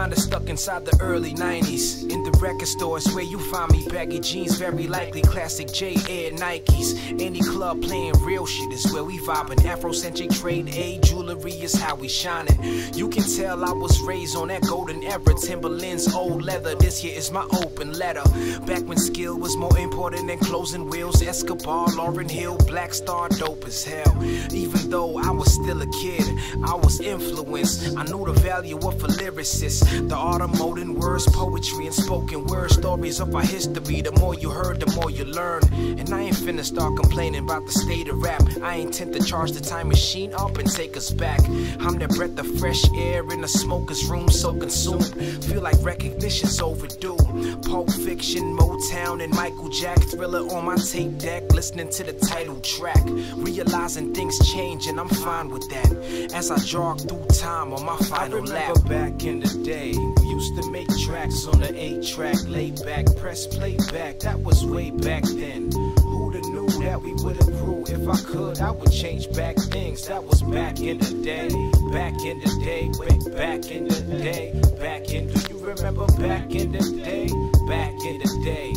kinda stuck inside the early 90s. In the record stores where you find me, baggy jeans, very likely classic J Air Nikes. Any club playing real shit is where we vibing. Afrocentric trade A jewelry is how we shining. You can tell I was raised on that golden era. Timberland's old leather, this here is my open letter. Back when skill was more important than closing wheels. Escobar, Lauryn Hill, Black Star, dope as hell. Even though I was still a kid, I was influenced. I knew the value of a lyricist, the art of modern words, poetry and spoken word, stories of our history. The more you heard, the more you learn. And I ain't finna start complaining about the state of rap. I ain't tend to charge the time machine up and take us back. I'm that breath of fresh air in a smoker's room, so consumed. Feel like recognition's overdue. Pulp Fiction, Motown, and Michael Jack. Thriller on my tape deck, listening to the title track. Realizing things change and I'm fine with that. As I jog through time on my final lap. Back in the day, we used to make tracks on the 8-track, laid back, press playback. That was way back then. Who'da knew that we would've grew? If I could, I would change back things. That was back in the day. Back in the day, way back in the day. Back in, do you remember back in the day? Back in the day.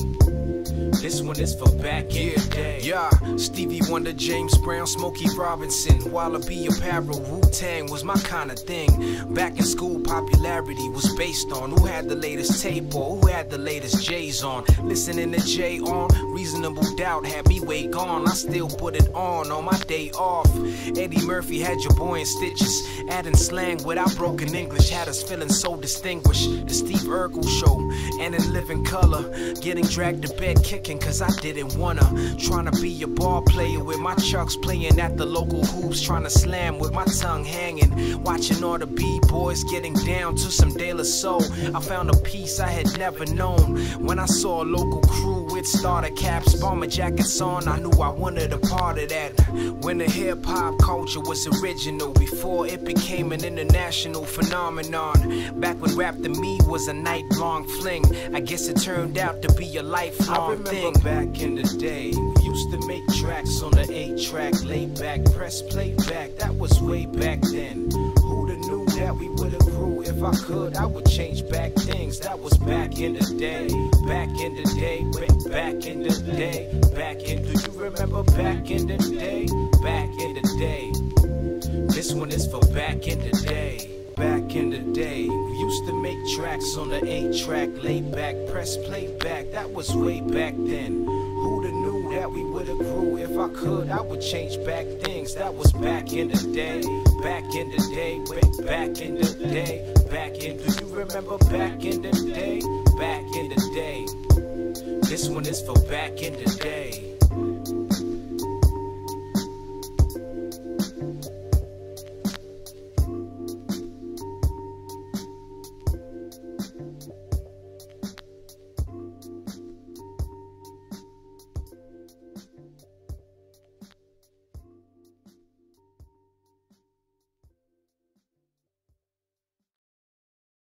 This one is for back in the day. Yeah, Stevie Wonder, James Brown, Smokey Robinson, Wallaby Apparel, Wu-Tang was my kind of thing. Back in school, popularity was based on who had the latest tape or who had the latest J's on. Listening to Jay on Reasonable Doubt had me way gone. I still put it on my day off. Eddie Murphy had your boy in stitches, adding slang without broken English had us feeling so distinguished. The Steve Urkel Show and In Living Color, getting dragged to bed kicking cause I didn't wanna. Trying to be a ball player with my chucks, playing at the local hoops, trying to slam with my tongue hanging. Watching all the B-boys getting down to some De La Soul. I found a peace I had never known when I saw a local crew with starter caps, bomber jackets on. I knew I wanted a part of that. When the hip-hop culture was original, before it became an international phenomenon. Back when rap to me was a night-long fling, I guess it turned out to be a lifelong thing. I remember back in the day, we used to make tracks on the 8-track, laid back, press playback. That was way back then. Who'da knew that we would've grew? If I could, I would change back things. That was back in the day. Back in the day, way back in the day. Back in, do you remember back in the day? Back in the day. This one is for back in the day. Back in the day, we used to make tracks on the 8-track, laid back, press playback. That was way back then. Who'da knew that we would've grew? If I could, I would change back things. That was back in the day. Back in the day, way back in the day. Back in, do you remember back in the day? Back in the day. This one is for back in the day.